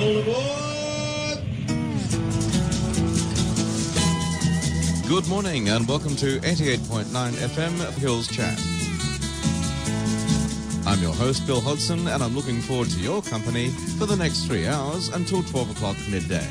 All aboard! Good morning and welcome to 88.9 FM Hills Chat. I'm your host, Bill Hodgson, and I'm looking forward to your company for the next 3 hours until 12 o'clock midday.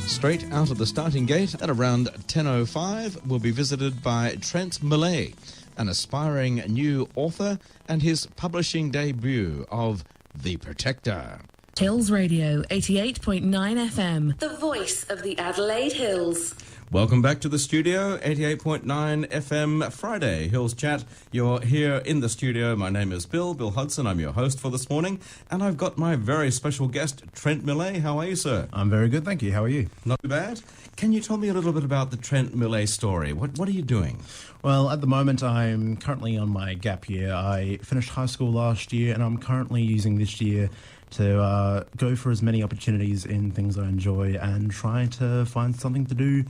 Straight out of the starting gate at around 10:05, we'll be visited by Trent Millay, an aspiring new author, and his publishing debut of The Protector. Hills Radio, 88.9 FM, the voice of the Adelaide Hills. Welcome back to the studio, 88.9 FM Friday Hills Chat. You're here in the studio. My name is Bill Hodgson. I'm your host for this morning, and I've got my very special guest, Trent Millay. How are you, sir? I'm very good, thank you. How are you? Not too bad. Can you tell me a little bit about the Trent Millay story? What are you doing? Well, at the moment, I'm currently on my gap year. I finished high school last year, and I'm currently using this year to go for as many opportunities in things I enjoy and try to find something to do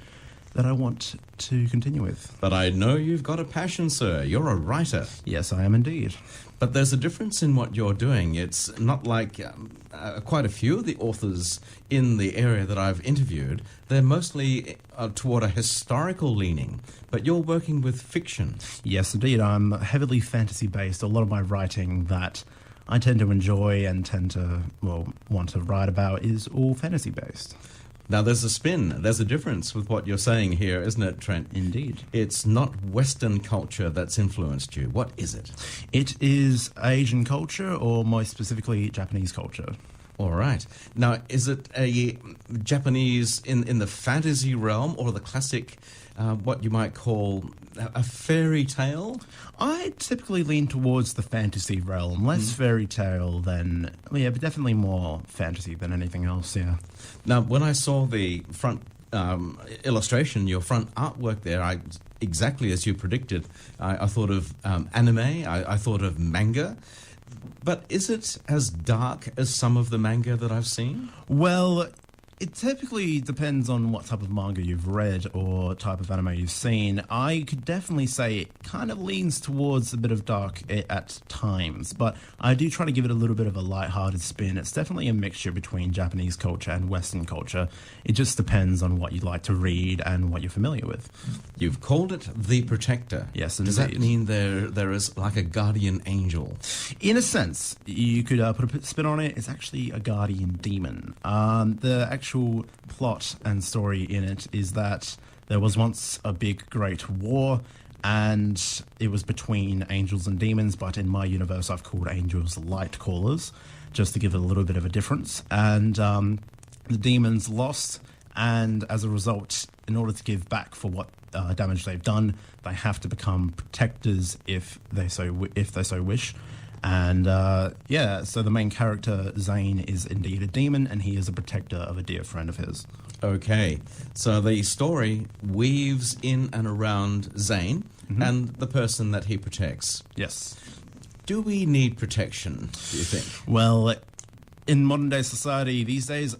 that I want to continue with. But I know you've got a passion, sir. You're a writer. Yes, I am indeed. But there's a difference in what you're doing. It's not like quite a few of the authors in the area that I've interviewed. They're mostly toward a historical leaning, but you're working with fiction. Yes, indeed. I'm heavily fantasy-based. A lot of my writing that I tend to enjoy and tend to, want to write about is all fantasy-based. Now, there's a spin. There's a difference with what you're saying here, isn't it, Trent? Indeed. It's not Western culture that's influenced you. What is it? It is Asian culture, or more specifically, Japanese culture. All right. Now, is it a Japanese in the fantasy realm or the classic, what you might call a fairy tale? I typically lean towards the fantasy realm, less fairy tale than, but definitely more fantasy than anything else, yeah. Now, when I saw the front illustration, your front artwork there, exactly as you predicted, I thought of anime, I thought of manga. But is it as dark as some of the manga that I've seen? Well, it typically depends on what type of manga you've read or type of anime you've seen. I could definitely say it kind of leans towards a bit of dark at times, but I do try to give it a little bit of a lighthearted spin. It's definitely a mixture between Japanese culture and Western culture. It just depends on what you'd like to read and what you're familiar with. You've called it The Protector. Yes, indeed. Does that mean there is like a guardian angel? In a sense, you could put a spin on it. It's actually a guardian demon. The actual plot and story in it is that there was once a big great war, and it was between angels and demons, but in my universe I've called angels light callers, just to give it a little bit of a difference. And the demons lost, and as a result, in order to give back for what damage they've done, they have to become protectors if they so wish. And so the main character, Zane, is indeed a demon, and he is a protector of a dear friend of his. Okay, so the story weaves in and around Zane and the person that he protects. Yes. Do we need protection, do you think? Well, in modern day society these days,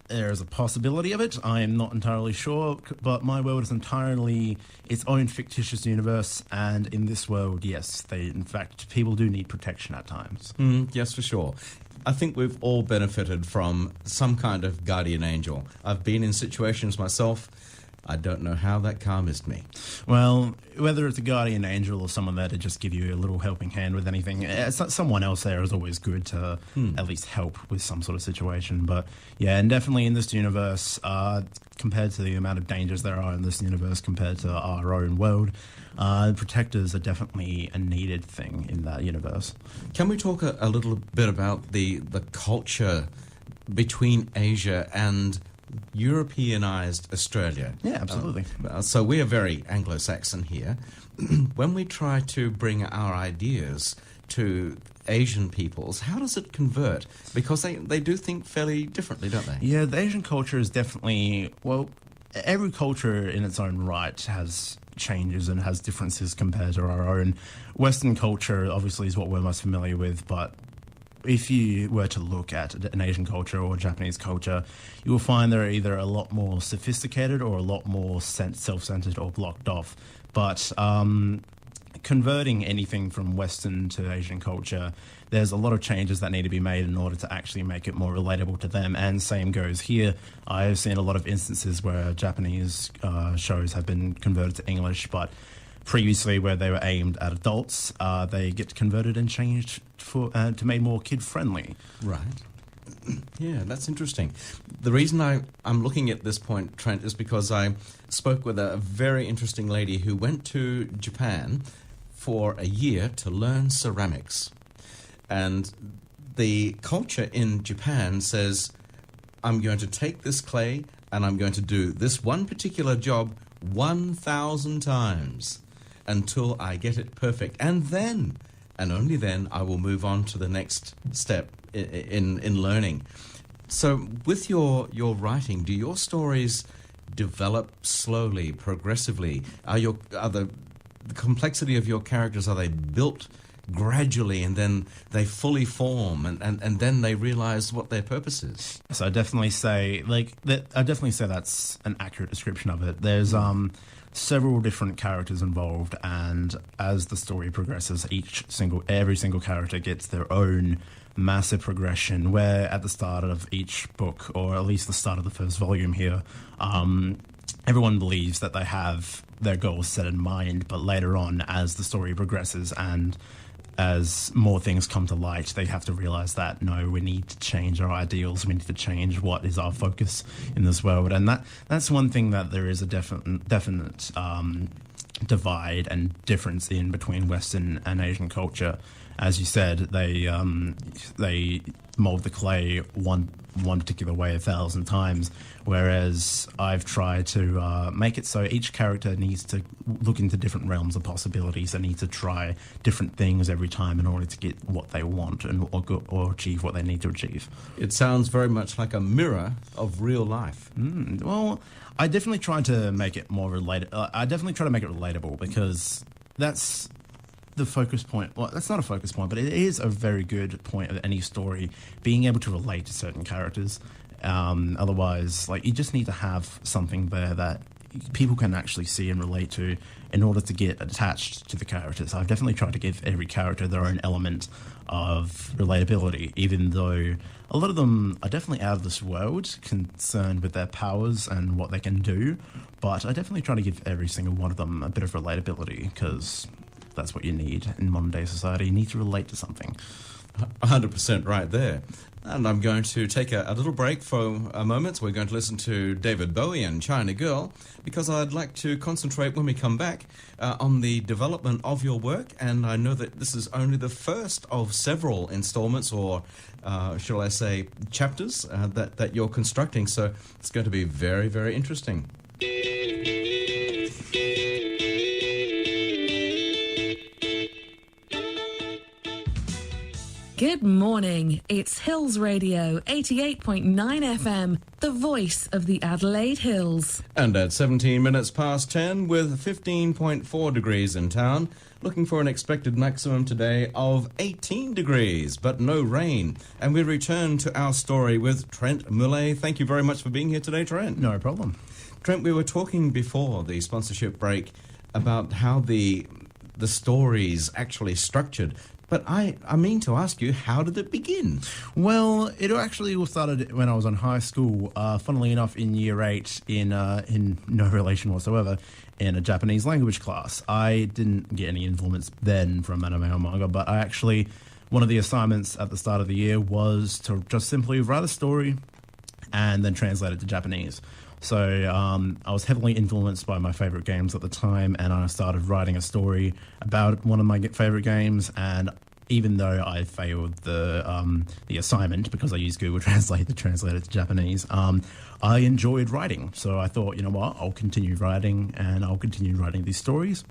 there is a possibility of it. I am not entirely sure, but my world is entirely its own fictitious universe, and in this world, yes, in fact, people do need protection at times. Yes, for sure. I think we've all benefited from some kind of guardian angel. I've been in situations myself. I don't know how that car missed me. Well, whether it's a guardian angel or someone there to just give you a little helping hand with anything, someone else there is always good to at least help with some sort of situation. But yeah, and definitely in this universe, compared to the amount of dangers there are in this universe compared to our own world, protectors are definitely a needed thing in that universe. Can we talk a little bit about the culture between Asia and Europeanized Australia? Yeah, absolutely. So we are very Anglo-Saxon here. When we try to bring our ideas to Asian peoples, how does it convert? Because they do think fairly differently, don't they? Yeah, the Asian culture is definitely, every culture in its own right has changes and has differences compared to our own. Western culture obviously is what we're most familiar with, but if you were to look at an Asian culture or Japanese culture, you will find they're either a lot more sophisticated or a lot more self-centered or blocked off. But converting anything from Western to Asian culture, there's a lot of changes that need to be made in order to actually make it more relatable to them. And same goes here. I've seen a lot of instances where Japanese shows have been converted to English, but previously where they were aimed at adults, they get converted and changed to make more kid-friendly. Right. Yeah, that's interesting. The reason I'm looking at this point, Trent, is because I spoke with a very interesting lady who went to Japan for a year to learn ceramics. And the culture in Japan says, I'm going to take this clay and I'm going to do this one particular job 1,000 times until I get it perfect. And then, and only then, I will move on to the next step in learning. So with your writing, do your stories develop slowly, progressively? Are the complexity of your characters, are they built gradually and then they fully form and then they realize what their purpose is? So I definitely say that's an accurate description of it. There's several different characters involved, and as the story progresses, every single character gets their own massive progression, where at the start of each book, or at least the start of the first volume here, everyone believes that they have their goals set in mind, but later on, as the story progresses and as more things come to light, they have to realize that, no, we need to change our ideals, we need to change what is our focus in this world. And that's one thing that there is a definite divide and difference in between Western and Asian culture. As you said, they mold the clay one particular way 1,000 times, whereas I've tried to make it so each character needs to look into different realms of possibilities. They need to try different things every time in order to get what they want or achieve what they need to achieve. It sounds very much like a mirror of real life. Well, I definitely try to make it more I definitely try to make it relatable, because that's the focus point. Well, that's not a focus point, but it is a very good point of any story, being able to relate to certain characters. Otherwise, you just need to have something there that people can actually see and relate to in order to get attached to the characters. I've definitely tried to give every character their own element of relatability, even though a lot of them are definitely out of this world, concerned with their powers and what they can do. But I definitely try to give every single one of them a bit of relatability, because that's what you need in modern day society. You need to relate to something. 100% right there. And I'm going to take a little break for a moment. We're going to listen to David Bowie and China Girl, because I'd like to concentrate when we come back on the development of your work. And I know that this is only the first of several installments, or shall I say chapters, that you're constructing. So it's going to be very, very interesting. Good morning. It's Hills Radio 88.9 FM, the voice of the Adelaide Hills. And at 17 minutes past 10, with 15.4 degrees in town, looking for an expected maximum today of 18 degrees, but no rain. And we return to our story with Trent Mullet. Thank you very much for being here today, Trent. No problem. Trent, we were talking before the sponsorship break about how the story's actually structured. But I mean to ask you, how did it begin? Well, it actually all started when I was in high school, funnily enough, in Year 8, in no relation whatsoever, in a Japanese language class. I didn't get any influence then from anime or manga, but one of the assignments at the start of the year was to just simply write a story and then translate it to Japanese. So I was heavily influenced by my favorite games at the time, and I started writing a story about one of my favorite games. And even though I failed the assignment because I used Google Translate to translate it to Japanese, I enjoyed writing. So I thought, you know what, I'll continue writing, and I'll continue writing these stories.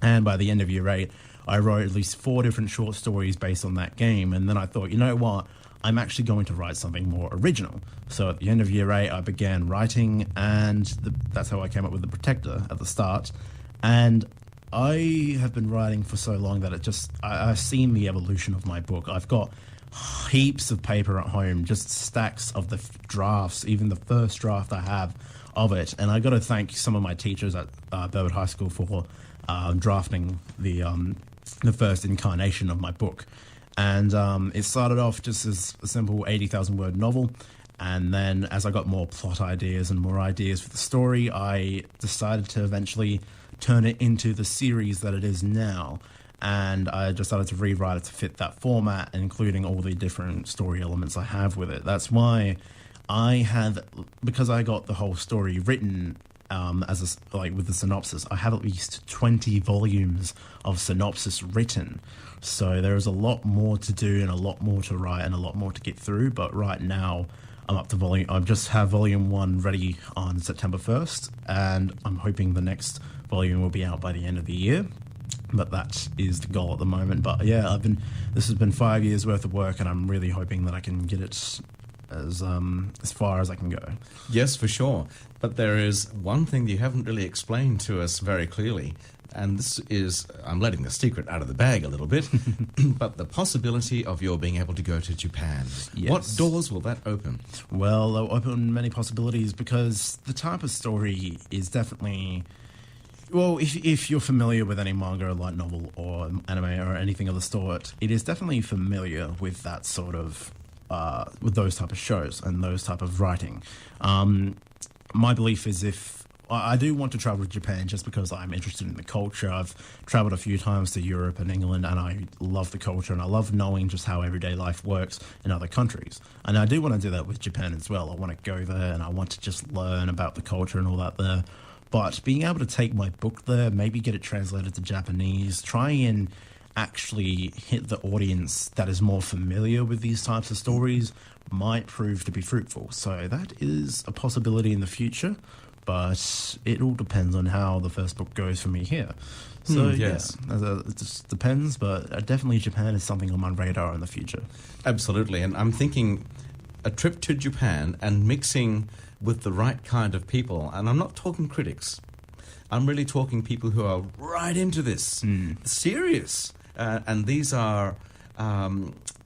And by the end of Year 8, I wrote at least 4 different short stories based on that game. And then I thought, you know what, I'm actually going to write something more original. So at the end of Year 8, I began writing, and that's how I came up with The Protector at the start. And I have been writing for so long that I've seen the evolution of my book. I've got heaps of paper at home, just stacks of the drafts, even the first draft I have of it. And I got to thank some of my teachers at Burwood High School for drafting the first incarnation of my book. And it started off just as a simple 80,000 word novel. And then as I got more plot ideas and more ideas for the story, I decided to eventually turn it into the series that it is now. And I decided to rewrite it to fit that format, including all the different story elements I have with it. That's why because I got the whole story written with the synopsis, I have at least 20 volumes of synopsis written. So there is a lot more to do and a lot more to write and a lot more to get through. But right now, I'm up to I just have volume 1 ready on September 1st, and I'm hoping the next volume will be out by the end of the year. But that is the goal at the moment. But yeah, this has been 5 years worth of work, and I'm really hoping that I can get it as far as I can go. Yes, for sure. But there is one thing that you haven't really explained to us very clearly, and this is, I'm letting the secret out of the bag a little bit, but the possibility of your being able to go to Japan. Yes. What doors will that open? Well, they'll open many possibilities, because the type of story is definitely... Well, if you're familiar with any manga or light novel or anime or anything of the sort, it is definitely familiar with that sort of... with those type of shows and those type of writing. My belief is I do want to travel to Japan just because I'm interested in the culture. I've traveled a few times to Europe and England, and I love the culture, and I love knowing just how everyday life works in other countries. And I do want to do that with Japan as well. I want to go there, and I want to just learn about the culture and all that there. But being able to take my book there, maybe get it translated to Japanese, try and actually hit the audience that is more familiar with these types of stories might prove to be fruitful. So that is a possibility in the future, but it all depends on how the first book goes for me here. So yes. Yeah, it just depends, but definitely Japan is something on my radar in the future. Absolutely, and I'm thinking a trip to Japan and mixing with the right kind of people, and I'm not talking critics. I'm really talking people who are right into this, serious. And these are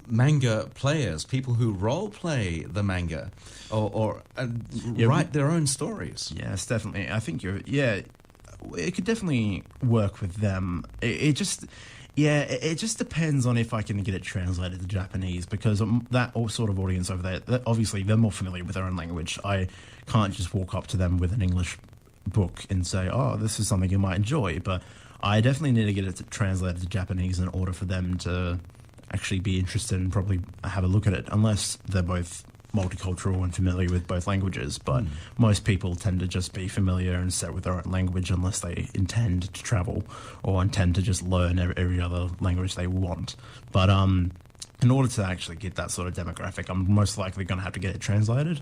manga players, people who role play the manga or write their own stories. Yes, definitely. I think it could definitely work with them. It just depends on if I can get it translated to Japanese, because that sort of audience over there, obviously they're more familiar with their own language. I can't just walk up to them with an English book and say, oh, this is something you might enjoy, but I definitely need to get it translated to Japanese in order for them to actually be interested and probably have a look at it, unless they're both multicultural and familiar with both languages. But most people tend to just be familiar and set with their own language unless they intend to travel or intend to just learn every other language they want. But in order to actually get that sort of demographic, I'm most likely going to have to get it translated.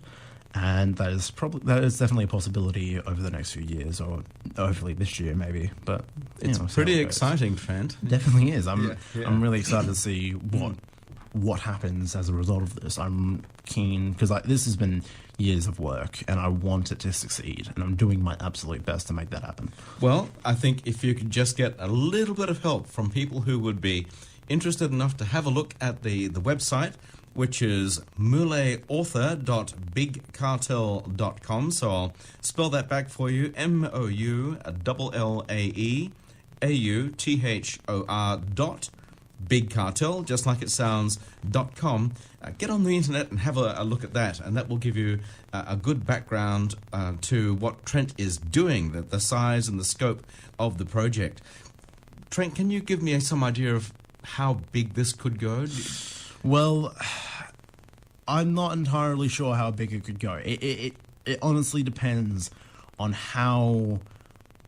And that is definitely a possibility over the next few years, or hopefully this year maybe. But it's pretty exciting, Trent. Definitely is. I'm really excited to see what happens as a result of this. I'm keen because this has been years of work, and I want it to succeed, and I'm doing my absolute best to make that happen. Well, I think if you could just get a little bit of help from people who would be interested enough to have a look at the website, which is mouleauthor.bigcartel.com. So I'll spell that back for you, MOULEAUTHOR.BigCartel, just like it sounds, .com. Get on the internet and have a look at that, and that will give you a good background to what Trent is doing, the size and the scope of the project. Trent, can you give me some idea of how big this could go? Well, I'm not entirely sure how big it could go. It honestly depends on how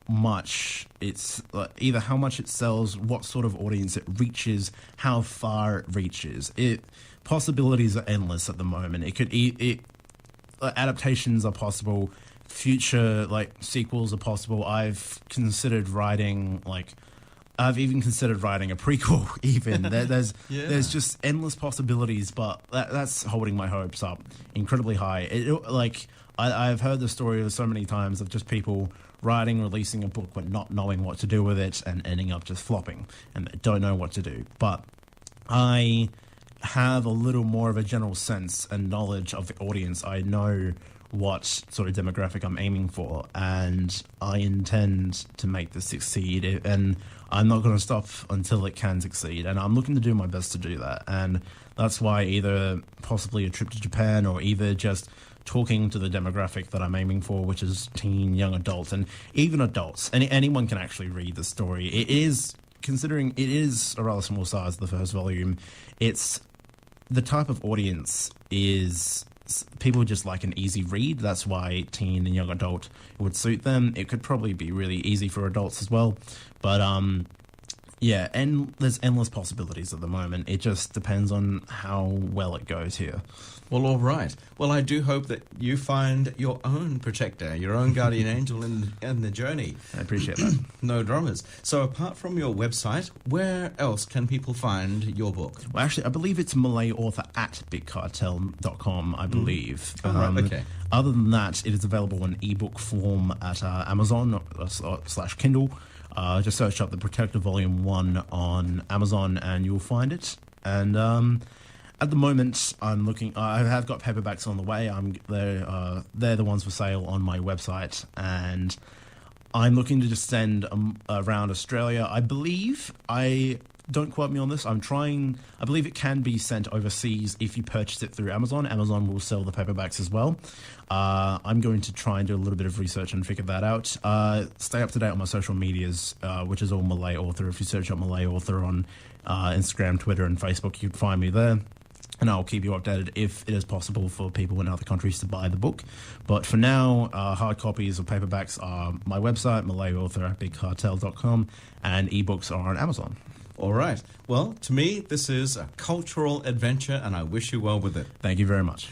much it's either how much it sells, what sort of audience it reaches, how far it reaches. Possibilities are endless at the moment. Adaptations are possible. Future sequels are possible. I've even considered writing a prequel. Even there's just endless possibilities, but that's holding my hopes up incredibly high. I've heard the story so many times of just people releasing a book but not knowing what to do with it and ending up just flopping and they don't know what to do. But I have a little more of a general sense and knowledge of the audience. I know what sort of demographic I'm aiming for, and I intend to make this succeed, and I'm not going to stop until it can succeed, and I'm looking to do my best to do that, and that's why either possibly a trip to Japan or either just talking to the demographic that I'm aiming for, which is teen, young adults, and even adults. Anyone can actually read the story. It is, considering it is a rather small size, the first volume, it's the type of audience is people just like an easy read. That's why teen and young adult would suit them. It could probably be really easy for adults as well. But yeah, and there's endless possibilities at the moment. It just depends on how well it goes here. Well, all right. Well, I do hope that you find your own protector, your own guardian angel in the journey. I appreciate that. No dramas. So apart from your website, where else can people find your book? Well, actually, I believe it's Malay author at bigcartel.com, I believe. Oh, right, okay. Other than that, it is available in ebook form at Amazon / Kindle. Just search up The Protector Volume 1 on Amazon and you'll find it. And at the moment, I'm looking. I have got paperbacks on the way. They're the ones for sale on my website, and I'm looking to just send around Australia. I believe. Don't quote me on this. I'm trying. I believe it can be sent overseas if you purchase it through Amazon. Amazon will sell the paperbacks as well. I'm going to try and do a little bit of research and figure that out. Stay up to date on my social medias, which is all Malay Author. If you search up Malay Author on Instagram, Twitter, and Facebook, you can find me there. And I'll keep you updated if it is possible for people in other countries to buy the book. But for now, hard copies of paperbacks are my website, Malay Author at bigcartel.com, and ebooks are on Amazon. All right. Well, to me, this is a cultural adventure, and I wish you well with it. Thank you very much.